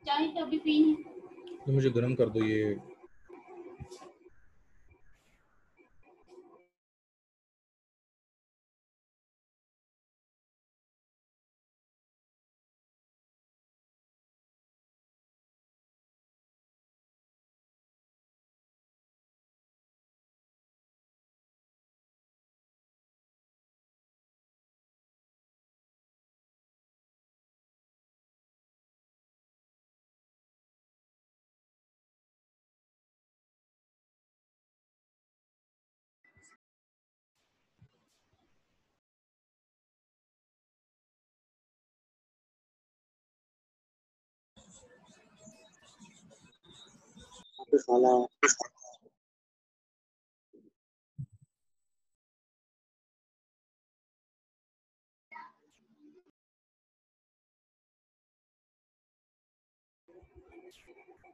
चाय तो अभी पी है, तो मुझे गर्म कर दो ये।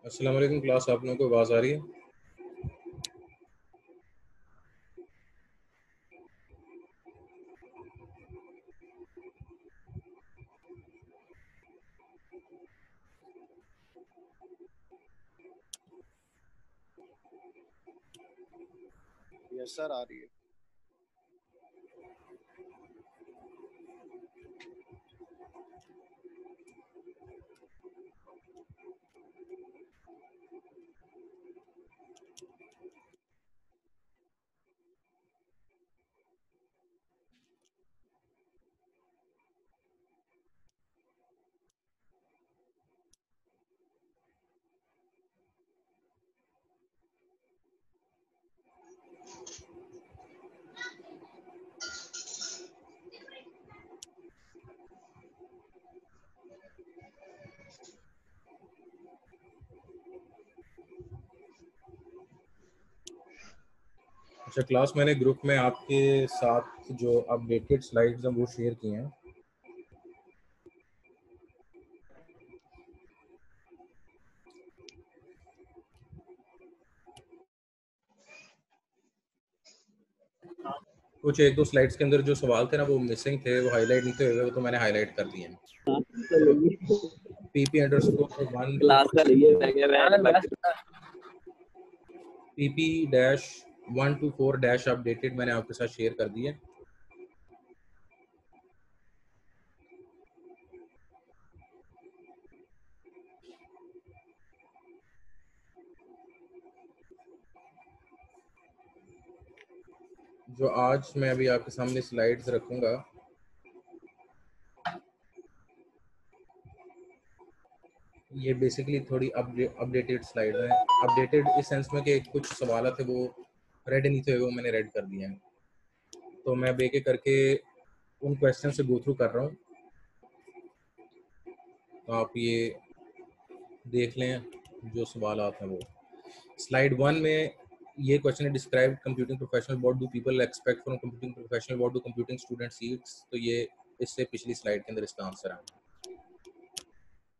अस्सलाम वालेकुम क्लास, आप लोगों को आवाज़ आ रही है? यस सर, आ रही है। अच्छा क्लास, मैंने ग्रुप में आपके साथ जो अपडेटेड स्लाइड्स हैं वो शेयर किए हैं। कुछ एक दो स्लाइड्स के अंदर जो सवाल थे ना वो मिसिंग थे, वो हाईलाइट नहीं थे हुए, वो तो मैंने हाईलाइट कर दिए हैं। PP_1 क्लास का PP-1 to 4 अपडेटेड मैंने आपके साथ शेयर कर दिए। जो आज मैं अभी आपके सामने स्लाइड्स रखूंगा, ये बेसिकली थोड़ी अपडेटेड स्लाइड है। अपडेटेड इस सेंस में कि कुछ सवाल थे वो रेड नहीं थे, वो मैंने रेड कर दिए हैं। तो मैं अब एक एक करके उन क्वेश्चन से गो थ्रू कर रहा हूँ, तो आप ये देख लें जो सवाल हैं वो। स्लाइड 1 में ये क्वेश्चन है, describe computing professional, what do people expect from computing professional, what do computing student seeks. तो ये इससे पिछली स्लाइड के अंदर इसका आंसर है।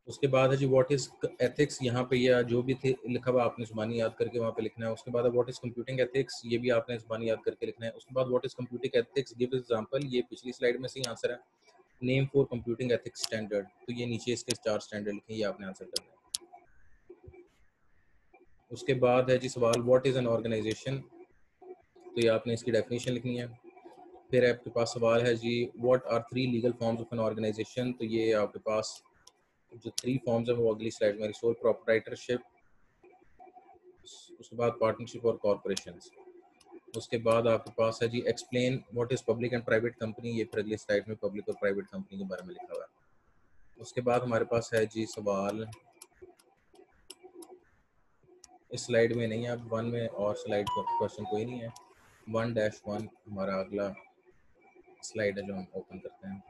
उसके बाद है जी व्हाट इज एथिक्स, यहाँ पे या जो भी थे लिखा हुआ आपने जुबानी याद करके वहाँ पे लिखना है। उसके बाद व्हाट इज कंप्यूटिंग एथिक्स, ये भी आपने जुबानी याद करके लिखना है। उसके बाद what is computing ethics, give example, ये पिछली स्लाइड में से ही आंसर है। Name for computing ethics standard, तो ये नीचे इसके 4 स्टैंडर्ड लिखे, ये आपने आंसर करना है। उसके बाद है जी सवाल व्हाट इज एन ऑर्गेनाइजेशन, तो ये आपने इसकी डेफिनेशन लिखनी है। फिर आपके पास सवाल है जी what are 3 legal forms of an organization, तो ये आपके पास जो 3 फॉर्म्स है वो अगली स्लाइड में, सोल प्रोप्राइटरशिप, उसके बाद पार्टनरशिप और कॉर्पोरेशंस। उसके बाद आपके पास है जी explain what is public and private company, ये फिर अगली स्लाइड में पब्लिक और प्राइवेट कंपनी के बारे में लिखा हुआ है। उसके बाद हमारे पास है जी सवाल, इस स्लाइड में नहीं है, अब 1 में और स्लाइड क्वेश्चन कोई नहीं है। 1-1 हमारा अगला स्लाइड है जो हम ओपन करते हैं।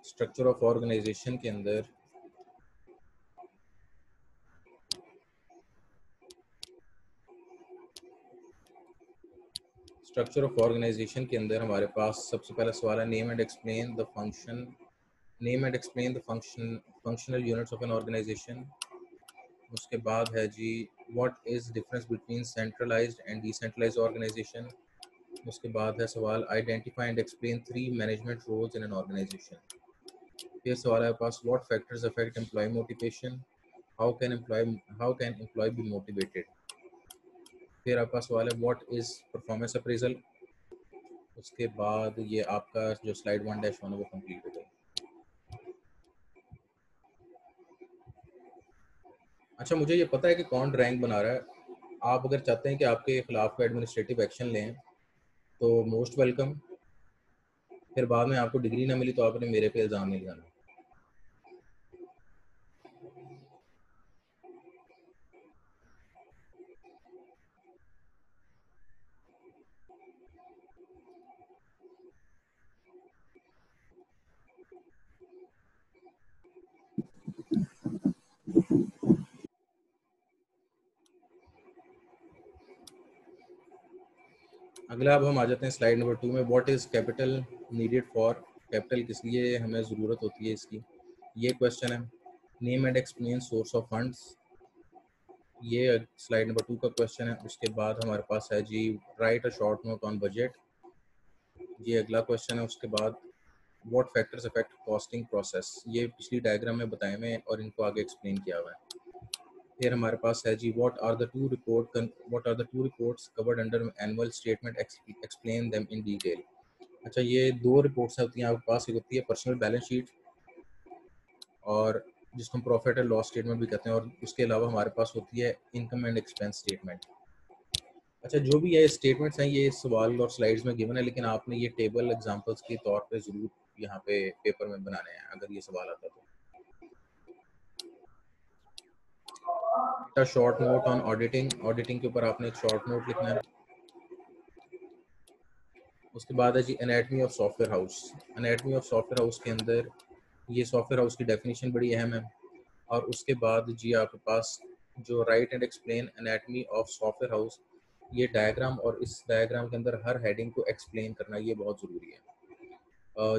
स्ट्रक्चर ऑफ ऑर्गेनाइजेशन के अंदर स्ट्रक्चर ऑफ ऑर्गेनाइजेशन के अंदर हमारे पास सबसे पहला सवाल है name and explain the functional units of an organization. उसके बाद है जी what is difference between centralized and decentralized organization. उसके बाद है सवाल identify and explain 3 management roles in an organization. फिर सवाल है पास what factors affect employ motivation, how can employ be motivated. फिर आपका सवाल है व्हाट इज परफॉर्मेंस अप्रेजल। उसके बाद ये आपका जो स्लाइड 1-1 है वो कंप्लीट हो गई। अच्छा, मुझे ये पता है कि कौन रैंक बना रहा है। आप अगर चाहते हैं कि आपके खिलाफ कोई एडमिनिस्ट्रेटिव एक्शन लें तो मोस्ट वेलकम। फिर बाद में आपको डिग्री ना मिली तो आपने मेरे पे इल्ज़ाम नहीं लगाना। अगला अब हम आ जाते हैं स्लाइड नंबर 2 में। What is capital needed for, capital किस लिए हमें ज़रूरत होती है इसकी, ये क्वेश्चन है। Name and explain source of funds, ये स्लाइड नंबर 2 का क्वेश्चन है। उसके बाद हमारे पास है जी write a short note on budget, ये अगला क्वेश्चन है। उसके बाद what factors affect costing process, ये पिछली डायग्राम में बताए हुए हैं और इनको आगे एक्सप्लेन किया हुआ है। फिर हमारे पास है जी what are the two reports covered under annual statement, explain them in detail. अच्छा, ये 2 रिपोर्ट्स होती हैं आपके पास, एक होती है पर्सनल बैलेंस शीट और जिसको हम प्रॉफिट एंड लॉस स्टेटमेंट भी कहते हैं, और उसके अलावा हमारे पास होती है इनकम एंड एक्सपेंस स्टेटमेंट। अच्छा, जो भी ये स्टेटमेंट्स हैं ये सवाल और स्लाइड्स में गिवन है, लेकिन आपने ये टेबल एग्जांपल्स के तौर पे ज़रूर यहाँ पे पेपर में बनाने हैं अगर ये सवाल आता तो। Short note on auditing, auditing के ऊपर आपने एक शॉर्ट नोट लिखना है। उसके बाद है जी anatomy of software house. Anatomy of software house के अंदर ये सॉफ्टवेयर हाउस की डेफिनेशन बड़ी अहम है। और उसके बाद जी आपके पास जो right and explain anatomy of software house, ये डायग्राम और इस डायग्राम के अंदर हर हेडिंग को एक्सप्लेन करना ये बहुत ज़रूरी है।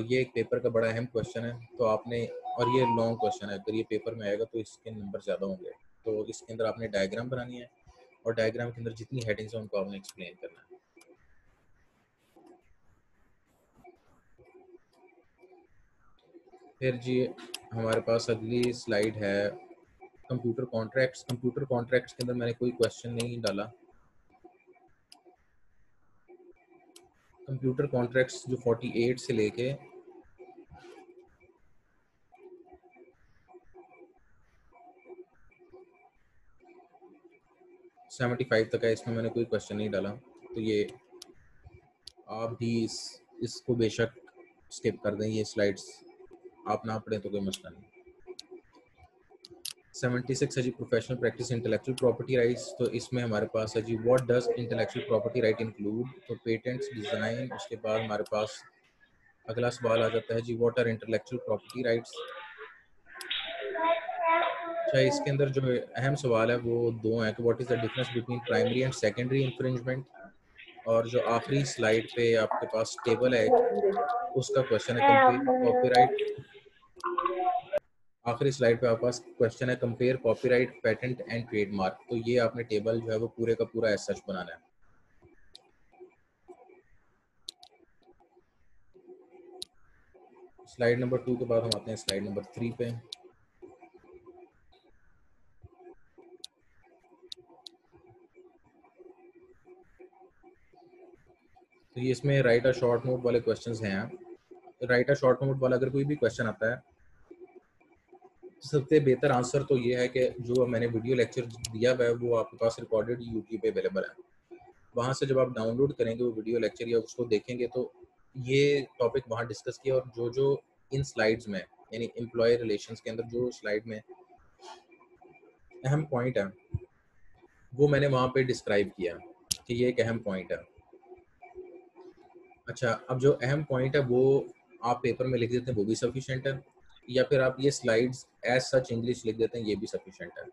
ये एक पेपर का बड़ा अहम क्वेश्चन है तो आपने, और ये लॉन्ग क्वेश्चन है, अगर ये पेपर में आएगा तो इसके नंबर ज़्यादा होंगे। तो इसके अंदर आपने डायग्राम बनानी है और डायग्राम के अंदर जितनी हेडिंग्स हैं उनको आपने एक्सप्लेन करना है। फिर जी हमारे पास अगली स्लाइड है कंप्यूटर कॉन्ट्रैक्ट्स। कंप्यूटर कॉन्ट्रैक्ट्स के अंदर मैंने कोई क्वेश्चन नहीं डाला। कंप्यूटर कॉन्ट्रैक्ट्स जो 48 से लेके 75 तक है, इसमें मैंने कोई क्वेश्चन नहीं डाला। तो ये आप भी इसको बेशक स्किप कर दें, ये स्लाइड्स आप ना पढ़ें तो कोई मसला नहीं। 76 है जी professional practice intellectual property rights. तो इसमें हमारे पास है जी what does intellectual property right include, तो पेटेंट्स, डिज़ाइन। उसके बाद हमारे पास अगला सवाल आ जाता है जी what are intellectual property rights. अच्छा, इसके अंदर जो अहम सवाल है वो 2 हैं कि what is the difference between primary and secondary infringement. और जो आखिरी स्लाइड पे आपके पास टेबल है उसका क्वेश्चन है कंपेयर कॉपीराइट। आखिरी स्लाइड पे आपके पास क्वेश्चन है compare copyright, patent and trademark. तो ये आपने टेबल जो है वो पूरे का पूरा एज सच बनाना है। स्लाइड नंबर 2 के बाद हम आते हैं स्लाइड नंबर 3 पे। तो ये इसमें राइट अ शॉर्ट नोट वाले क्वेश्चंस हैं। राइट अ शॉर्ट नोट वाला अगर कोई भी क्वेश्चन आता है, सबसे बेहतर आंसर तो ये है कि जो मैंने वीडियो लेक्चर दिया हुआ है वो आपके पास रिकॉर्डेड यूट्यूब पे अवेलेबल है। वहाँ से जब आप डाउनलोड करेंगे वो वीडियो लेक्चर या उसको देखेंगे तो ये टॉपिक वहाँ डिस्कस किया, और जो जो इन स्लाइड्स में यानी एम्प्लॉय रिलेशंस के अंदर जो स्लाइड में अहम पॉइंट है वो मैंने वहाँ पे डिस्क्राइब किया कि ये एक अहम पॉइंट है। अच्छा, अब जो अहम पॉइंट है वो आप पेपर में लिख देते हैं वो भी सफिशेंट है, या फिर आप ये स्लाइड्स एज सच इंग्लिश लिख देते हैं ये भी सफिशेंट है।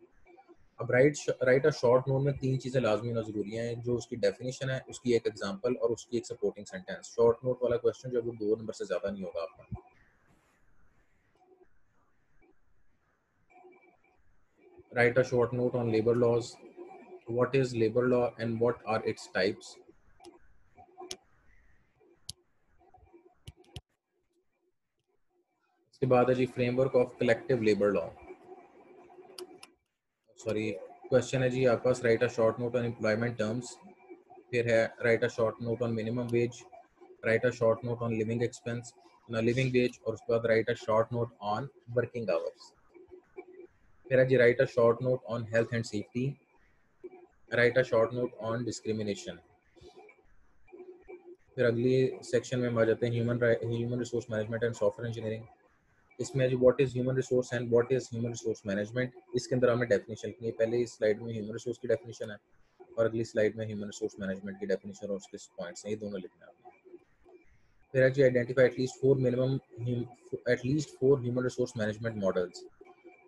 अब राइट अ शॉर्ट नोट में 3 चीज़ें लाजमी होना ज़रूरी हैं, जो उसकी डेफिनेशन है, उसकी एक एग्जांपल और उसकी एक सपोर्टिंग सेंटेंस। शॉर्ट नोट वाला क्वेश्चन जो है वो 2 नंबर से ज़्यादा नहीं होगा आपका। Write a short note on labour laws. What is labour law and what are its types. इसके बाद है जी framework of collective labour law. Sorry, question है जी आपके पास write a short note on employment terms, फिर है write a short note on minimum wage, write a short note on living expense ना लिविंग वेज, और उसके बाद write a short note on working hours. फिर है जी write a short note on health and safety, write a short note on discrimination. फिर अगली section में हम आ जाते हैं human resource management and software engineering. इसमें जो what is human resource and what is human resource management, इसके अंदर हमें डेफिनेशन लिखनी है। पहले इस स्लाइड में ह्यूमन रिसोर्स की डेफिनेशन है और अगली स्लाइड में ह्यूमन रिसोर्स मैनेजमेंट की डेफिनेशन और उसके पॉइंट्स हैं, ये दोनों लिखना है आपने। फिर है जी identify at least four human resource management models.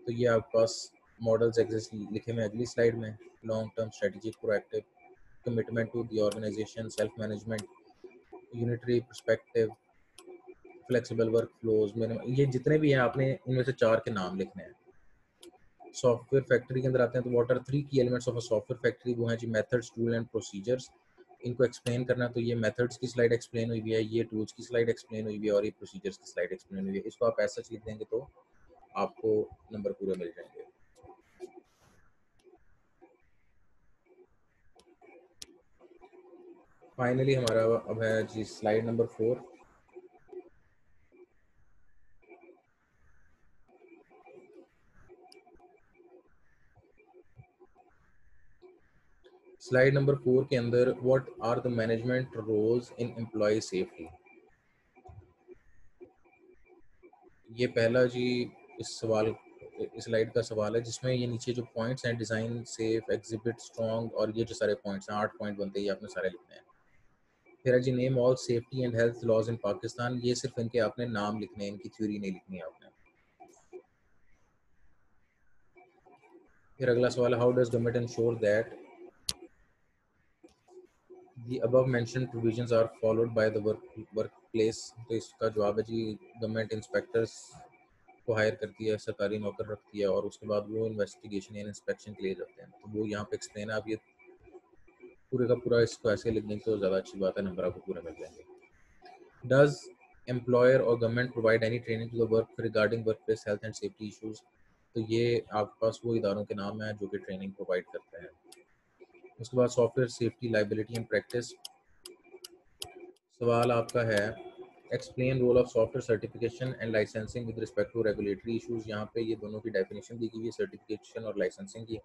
तो ये आपके पास मॉडल्स एग्जिस्ट लिखे हुए अगली स्लाइड में। Long term strategic proactive, commitment to the organisation, self management, unitary perspective, flexible work flows, ये जितने भी हैं आपने इनमें से 4 के नाम लिखने हैं। सॉफ्टवेयर फैक्ट्री के अंदर आते हैं तो व्हाट आर 3 की elements of a software factory, वो हैं जी मेथड्स, टूल एंड प्रोसीजर्स। इनको एक्सप्लेन करना, तो ये मेथड्स की स्लाइड एक्सप्लेन हुई है, ये टूल्स की स्लाइड एक्सप्लेन हुई है और ये प्रोसीजर्स की स्लाइड एक्सप्लेन हुई है। इसको आप ऐसा लिख देंगे तो आपको नंबर पूरे मिल जाएंगे। फाइनली हमारा अब है जी स्लाइड नंबर 4। स्लाइड नंबर 4 के अंदर what are the management roles in employ safety. ये पहला जी इस स्लाइड का सवाल है, जिसमें ये नीचे जो पॉइंट्स हैं, डिज़ाइन, सेफ, एग्जिबिट, स्ट्रॉन्ग, और ये जो सारे पॉइंट्स हैं 8 पॉइंट बनते हैं, ये आपने सारे लिखने हैं। फिर है जी name all safety and health laws in Pakistan, ये सिर्फ इनके आपने नाम लिखने हैं, इनकी थ्योरी नहीं लिखनी है आपने। फिर अगला सवाल है how does government ensure that the above mentioned provisions are followed by the workplace. तो इसका जवाब है जी गवर्नमेंट इंस्पेक्टर्स को हायर करती है, सरकारी नौकर रखती है और उसके बाद वो इन्वेस्टिगेशन या इंस्पेक्शन के लिए जाते हैं। तो वो यहाँ पे एक्सप्लेन है, आप ये पूरे का पूरा इसको ऐसे लिख देंगे तो ज़्यादा अच्छी बात है, नंबर आपको पूरे मिल जाएंगे। डज एम्प्लॉयर और government provide any training to the work regarding work place health and safety issues. तो ये आपके पास वो इदारों के नाम हैं जो कि ट्रेनिंग प्रोवाइड करते हैं। उसके बाद software safety liability and practice. सवाल आपका है explain role of software certification and licensing with respect to regulatory issues. यहाँ पे ये दोनों की डेफिनेशन दी गई है, सर्टिफिकेशन और लाइसेंसिंग की,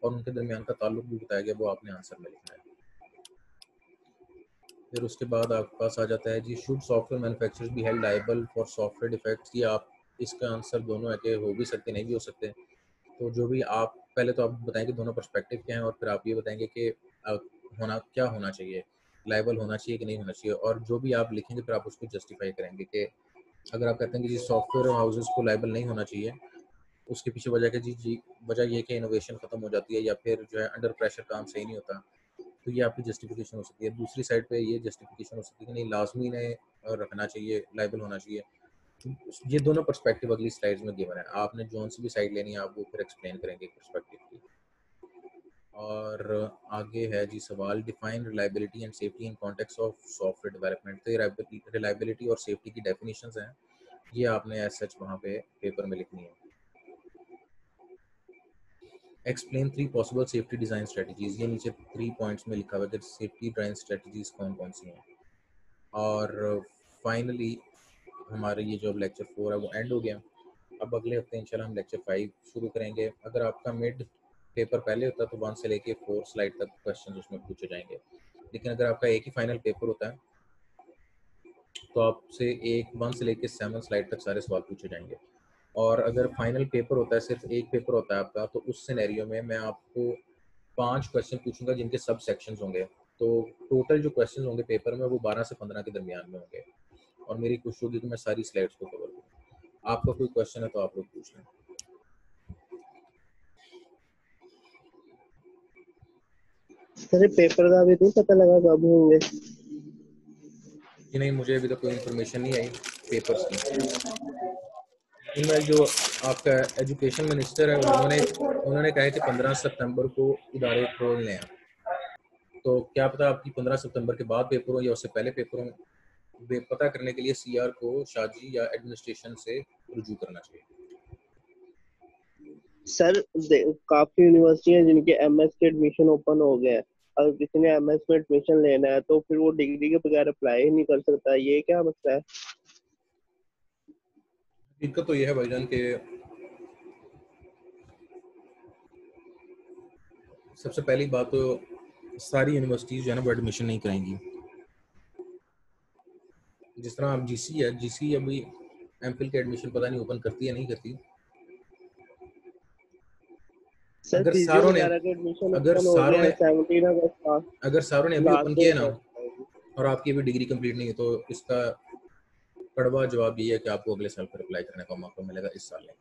और उनके दरमियान का ताल्लुक भी बताया गया, वो आपने आंसर में लिखना है। फिर उसके बाद आपके पास आ जाता है जी should software manufacturers be held liable for software defects. ये आप इसका आंसर दोनों है कि हो भी सकते नहीं भी हो सकते। तो जो भी आप पहले तो आप बताएंगे दोनों पर्सपेक्टिव क्या हैं, और फिर आप ये बताएंगे कि होना चाहिए, लायबल होना चाहिए कि नहीं होना चाहिए, और जो भी आप लिखेंगे फिर आप उसको जस्टिफाई करेंगे कि अगर आप कहते हैं कि जी सॉफ्टवेयर हाउसेस को लायबल नहीं होना चाहिए, उसके पीछे वजह के जी वजह ये कि इनोवेशन खत्म हो जाती है या फिर जो है अंडर प्रेशर काम सही नहीं होता, तो ये आपकी जस्टिफिकेशन हो सकती है। दूसरी साइड पे ये जस्टिफिकेशन हो सकती है कि नहीं लाजमी ने रखना चाहिए, लायबल होना चाहिए। ये दोनों पर्सपेक्टिव अगली स्लाइड्स में गिवन है, आपने जोन सी भी साइड लेनी है आप वो फिर एक्सप्लेन करेंगे पर्सपेक्टिव की। और आगे है जी सवाल define reliability and safety in context of software development. तो रिलायबिलिटी और सेफ्टी की डेफिनेशंस हैं, ये आपने एज सच वहाँ पे पेपर में लिखनी है। Explain 3 possible safety design strategies, ये नीचे 3 पॉइंट्स में लिखा हुआ है कि सेफ्टी डिज़ाइन स्ट्रेटजीज कौन कौन सी हैं। और फाइनली हमारे ये जो लेक्चर 4 है वो एंड हो गया। अब अगले हफ्ते इंशाल्लाह हम लेक्चर 5 शुरू करेंगे। अगर आपका मिड पेपर पहले होता है तो 1 से लेके 4 स्लाइड तक क्वेश्चन उसमें पूछे जाएंगे, लेकिन अगर आपका एक ही फाइनल पेपर होता है तो आपसे 1 से लेके 7 स्लाइड तक सारे सवाल पूछे जाएंगे। और अगर फाइनल पेपर होता है, सिर्फ एक पेपर होता है आपका, तो उस सिनेरियो में मैं आपको 5 क्वेश्चन पूछूंगा जिनके सब सेक्शंस होंगे। तो टोटल जो क्वेश्चन होंगे पेपर में वो 12 से 15 के दरमियान में होंगे, और मेरी कोशिश होगी कि मैं सारी स्लाइड्स को कवर करूँ। आपका कोई क्वेश्चन है तो आप लोग पूछ लें। सर पेपर का अभी नहीं पता लगा कब होंगे। कि नहीं, मुझे अभी तक कोई इन्फॉर्मेशन नहीं आई पेपर्स की। इनमें जो आपका एजुकेशन मिनिस्टर है उन्होंने कहा है कि 15 सितंबर को इदारे खोलने हैं। तो क्या पता आपकी 15 सितंबर के बाद पेपर हो या उससे पहले पेपर हो, पता करने के लिए सीआर को शाजी या एडमिनिस्ट्रेशन से रुजू करना चाहिए। सर काफी यूनिवर्सिटी हैं जिनके एमएस के एडमिशन ओपन हो गए हैं। अगर किसी ने एमएस में एडमिशन लेना है तो फिर वो डिग्री के बगैर अप्लाई ही नहीं कर सकता। ये क्या मसला है? दिक्कत तो ये है भाईजान कि सबसे पहली बात तो सारी यूनिवर्सिटीज जो है ना वो एडमिशन नहीं कराएंगी। जिस तरह आप जीसी है, जीसी अभी एमफिल के एडमिशन पता नहीं ओपन करती है नहीं करती। सर अगर पीजी सारों ने वगैरह के एडमिशन अगर ओपन हो सारों गए ने हैं 17 अगस्त का। अगर सारों ने अभी लास्ट ओपन किए डेट ना है। और आपकी अभी डिग्री कंप्लीट नहीं है तो इसका कड़वा जवाब ये है कि आपको अगले साल पर अप्लाई करने का मौका मिलेगा, इस साल नहीं।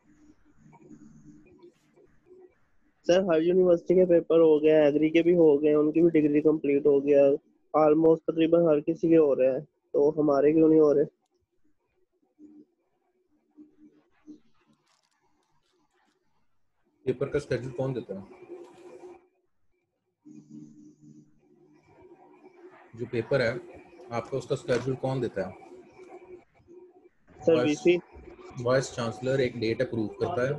सर हर यूनिवर्सिटी के पेपर हो गए हैं, एग्री के भी हो गए हैं, उनकी भी डिग्री कंप्लीट हो गया। ऑलमोस्ट तकरीबन हर किसी के हो रहे हैं, तो हमारे क्यों नहीं हो रहे? पेपर का स्केड्यूल कौन देता है? जो पेपर है आपका उसका स्केड्यूल कौन देता है? Sir VC. वाइस चांसलर एक डेट अप्रूव करता है।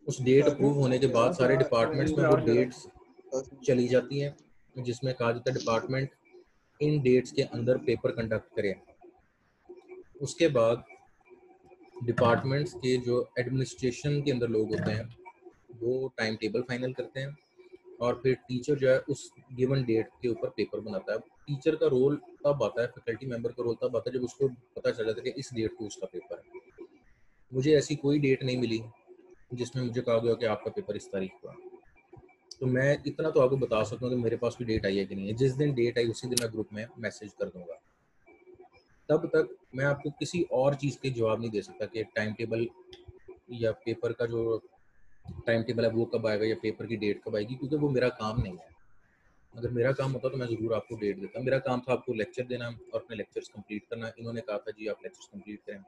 उस डेट अप्रूव होने के बाद सारे डिपार्टमेंट्स में वो डेट्स चली जाती हैं जिसमें कहा जाता है डिपार्टमेंट इन डेट्स के अंदर पेपर कंडक्ट करें। उसके बाद डिपार्टमेंट्स के जो एडमिनिस्ट्रेशन के अंदर लोग होते हैं वो टाइम टेबल फाइनल करते हैं और फिर टीचर जो है उस गिवन डेट के ऊपर पेपर बनाता है। टीचर का रोल तब आता है, फैकल्टी मेंबर का रोल तब आता है जब उसको पता चल जाता है कि इस डेट को उसका पेपर है। मुझे ऐसी कोई डेट नहीं मिली जिसमें मुझे कहा गया कि आपका पेपर इस तारीख को है। तो मैं इतना तो आपको बता सकता हूँ कि मेरे पास कोई डेट आई है कि नहीं है। जिस दिन डेट आई उसी दिन मैं ग्रुप में मैसेज कर दूंगा। तब तक मैं आपको किसी और चीज़ के जवाब नहीं दे सकता कि टाइम टेबल या पेपर का जो टाइम टेबल है वो कब आएगा या पेपर की डेट कब आएगी, क्योंकि वो मेरा काम नहीं है। अगर मेरा काम होता तो मैं ज़रूर आपको डेट देता। मेरा काम था आपको लेक्चर देना और अपने लेक्चर्स कंप्लीट करना। इन्होंने कहा था जी आप लेक्चर्स कंप्लीट करें,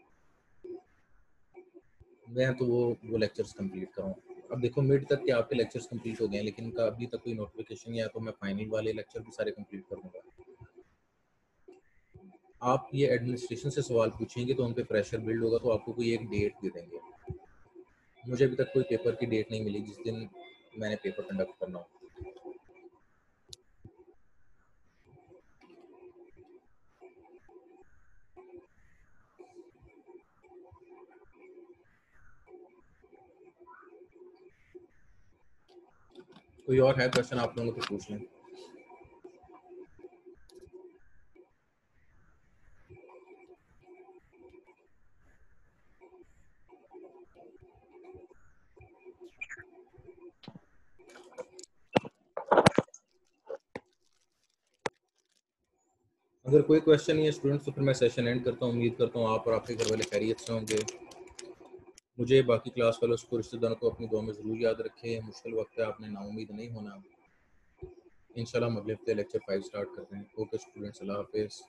मैं तो वो लेक्चर्स कंप्लीट कराऊँ। अब देखो मिड तक के आपके लेक्चर्स कंप्लीट हो गए हैं लेकिन इनका अभी तक कोई नोटिफिकेशन नहीं आया, तो मैं फाइनल वाले लेक्चर भी सारे कंप्लीट कर दूंगा। आप ये एडमिनिस्ट्रेशन से सवाल पूछेंगे तो उन पे प्रेशर बिल्ड होगा, तो आपको कोई एक डेट दे देंगे। मुझे अभी तक कोई पेपर की डेट नहीं मिली जिस दिन मैंने पेपर कंडक्ट करना हो। कोई और है क्वेश्चन आप लोगों को पूछ लें। अगर कोई क्वेश्चन नहीं है स्टूडेंट्स तो फिर मैं सेशन एंड करता हूँ। उम्मीद करता हूँ आप और आपके घर वाले खैरियत से होंगे। मुझे बाकी क्लास वालों को रिश्तेदारों को अपनी दुआ में ज़रूर याद रखें। मुश्किल वक्त है, आपने नाउम्मीद नहीं होना। इंशाल्लाह हम अगले हफ्ते लेक्चर 5 स्टार्ट करते हैं। ओके स्टूडेंट्स, अल्लाह हाफिज़।